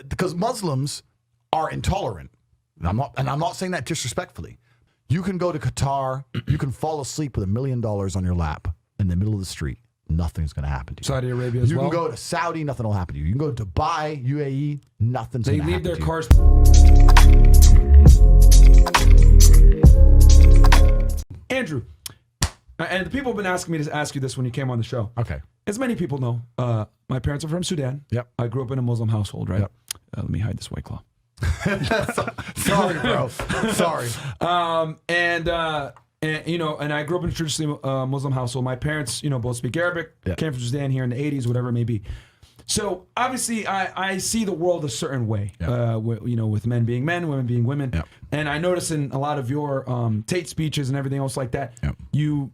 Because Muslims are intolerant. And I'm not saying that disrespectfully. You can go to Qatar, you can fall asleep with $1 million on your lap in the middle of the street. Nothing's going to happen to you. Saudi Arabia as well. You can go to Saudi, nothing will happen to you. You can go to Dubai, UAE, nothing's going to happen to you. They leave their cars. Andrew, and the people have been asking me to ask you this when you came on the show. Okay. As many people know, my parents are from Sudan. Yep. I grew up in a Muslim household, right? Yep. Let me hide this white claw. Sorry, bro. Sorry. And you know, and I grew up in a traditionally Muslim household. My parents, you know, both speak Arabic. Yeah. Came from Sudan here in the 80s, whatever it may be. So obviously, I see the world a certain way. Yeah. You know, with men being men, women being women. Yeah. And I notice in a lot of your Tate speeches and everything else like that, Yeah. me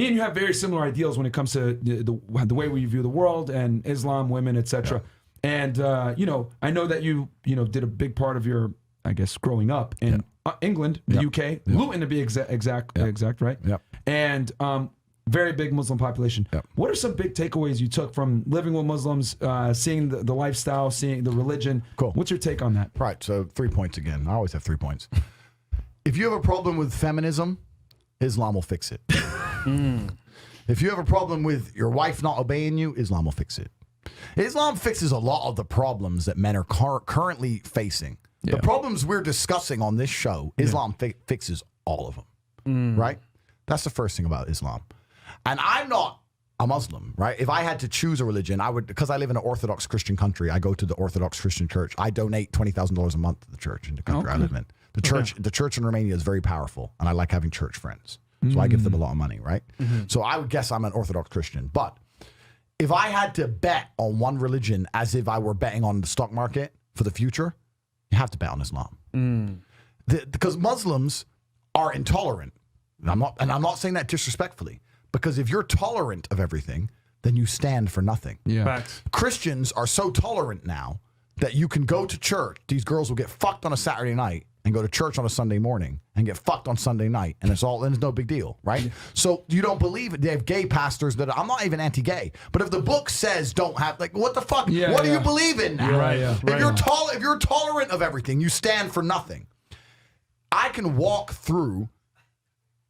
and you have very similar ideals when it comes to the way we view the world and Islam, women, etc. Yeah. And you know, I know that you did a big part of your, I guess, growing up in England, the UK, Luton to be exact, right? Yep. And very big Muslim population. Yep. What are some big takeaways you took from living with Muslims, seeing the lifestyle, seeing the religion? Cool. What's your take on that? Right. So 3 points again. I always have 3 points. If you have a problem with feminism, Islam will fix it. If you have a problem with your wife not obeying you, Islam will fix it. Islam fixes a lot of the problems that men are currently facing. The problems we're discussing on this show, Islam fixes all of them, right? That's the first thing about Islam. And I'm not a Muslim, right? If I had to choose a religion, I would, because I live in an Orthodox Christian country, I go to the Orthodox Christian church. I donate $20,000 a month to the church in the country I live in. The church in Romania is very powerful, and I like having church friends. So I give them a lot of money, right? So I would guess I'm an Orthodox Christian. But if I had to bet on one religion as if I were betting on the stock market for the future, you have to bet on Islam. Because Muslims are intolerant. And I'm not saying that disrespectfully. Because if you're tolerant of everything, then you stand for nothing. Yeah. Facts. Christians are so tolerant now that you can go to church. These girls will get fucked on a Saturday night and go to church on a Sunday morning and get fucked on Sunday night, and it's no big deal, right? Yeah. So you don't believe it. They have gay pastors that I'm not even anti-gay, but if the book says don't have, like, what the fuck? Yeah, what do you believe in now? Right, yeah. If you're tolerant of everything, you stand for nothing. I can walk through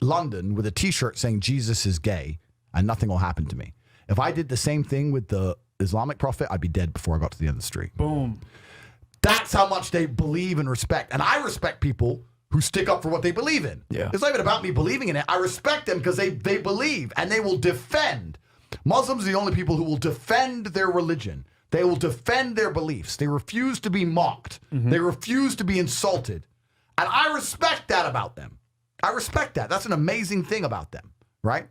London with a T-shirt saying Jesus is gay, and nothing will happen to me. If I did the same thing with the Islamic prophet, I'd be dead before I got to the end of the street. Boom. That's how much they believe and respect. And I respect people who stick up for what they believe in. Yeah. It's not even about me believing in it. I respect them because they believe and they will defend. Muslims are the only people who will defend their religion. They will defend their beliefs. They refuse to be mocked. They refuse to be insulted. And I respect that about them. I respect that. That's an amazing thing about them, right?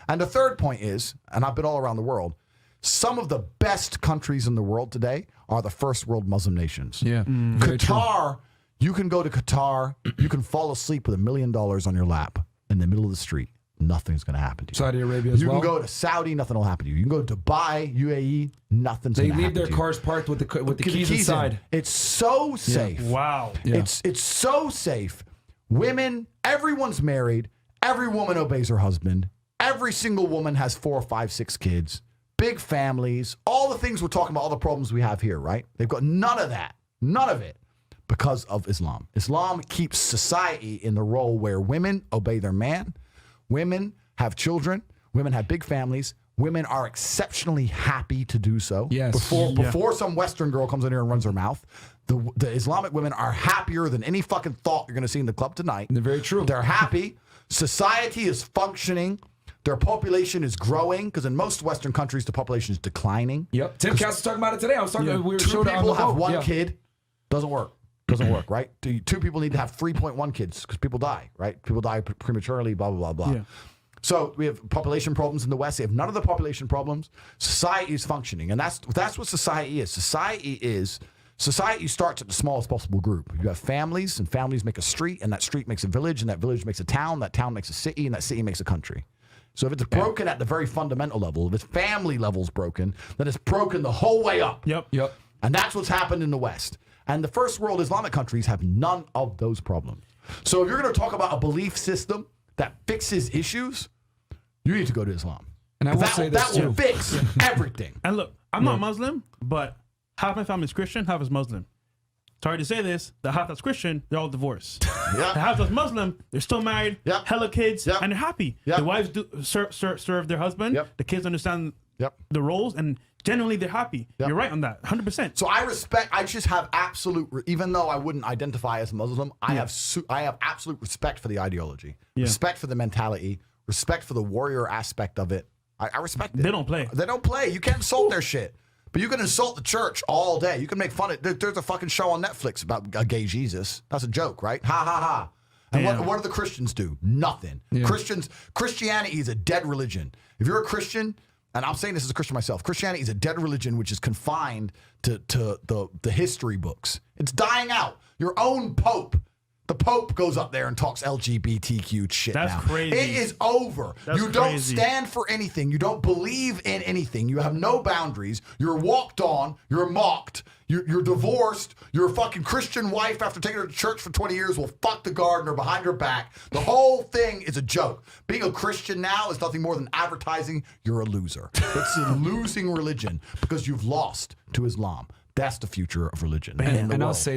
And the third point is, and I've been all around the world, some of the best countries in the world today are the first world Muslim nations. Yeah. Qatar, you can go to Qatar, you can fall asleep with $1 million on your lap in the middle of the street. Nothing's going to happen to you. Saudi Arabia as well. You can go to Saudi, nothing will happen to you. You can go to Dubai, UAE, nothing's going to happen to you. They leave their cars parked with the keys inside. It's so safe. Wow. Yeah. It's so safe. Women, everyone's married. Every woman obeys her husband. Every single woman has 4, 5, 6 kids. Big families, all the things we're talking about, all the problems we have here, right? They've got none of that, none of it, because of Islam. Islam keeps society in the role where women obey their man, women have children, women have big families, women are exceptionally happy to do so. Yes. Before some Western girl comes in here and runs her mouth, the Islamic women are happier than any fucking thought you're going to see in the club tonight. They're very true. They're happy. Society is functioning. Their population is growing because in most Western countries, the population is declining. Yep. Tim Cass was talking about it today. I was talking. We were 2 showed it on people the have boat. 1 kid. Doesn't work. Doesn't work, right? 2 people need to have 3.1 kids because people die, right? People die prematurely, blah, blah, blah, blah. Yeah. So we have population problems in the West. They have none of the population problems. Society is functioning. And that's what society is. Society starts at the smallest possible group. You have families, and families make a street, and that street makes a village, and that village makes a town, that town makes a city, and that city makes a country. So if it's broken at the very fundamental level, if its family level's broken, then it's broken the whole way up. Yep. And that's what's happened in the West. And the first world Islamic countries have none of those problems. So if you're going to talk about a belief system that fixes issues, you need to go to Islam. And I will say this that will fix everything. And look, I'm not Muslim, but half my family is Christian, half is Muslim. Sorry to say this, the half that's Christian, they're all divorced. Yeah. The half that's Muslim, they're still married, Yep. hella kids, Yep. and they're happy. Yep. The wives do serve their husband. Yep. The kids understand Yep. the roles, and generally they're happy. Yep. You're right on that, 100%. So I just have absolute, even though I wouldn't identify as Muslim, I have absolute respect for the ideology, respect for the mentality, respect for the warrior aspect of it. I respect it. They don't play. They don't play. You can't insult their shit. But you can insult the church all day. You can make fun of it. There's a fucking show on Netflix about a gay Jesus. That's a joke, right? Ha ha ha. And what do the Christians do? Nothing. Yeah. Christianity is a dead religion. If you're a Christian, and I'm saying this as a Christian myself, Christianity is a dead religion which is confined to the history books. It's dying out. Your own Pope. The Pope goes up there and talks LGBTQ shit That's now. crazy. It is over. That's you don't crazy. stand for anything. You don't believe in anything. You have no boundaries. You're walked on. You're mocked. You're divorced. Your fucking Christian wife, after taking her to church for 20 years, will fuck the gardener behind her back. The whole thing is a joke. Being a Christian now is nothing more than advertising. You're a loser. It's a losing religion because you've lost to Islam. That's the future of religion. And I'll say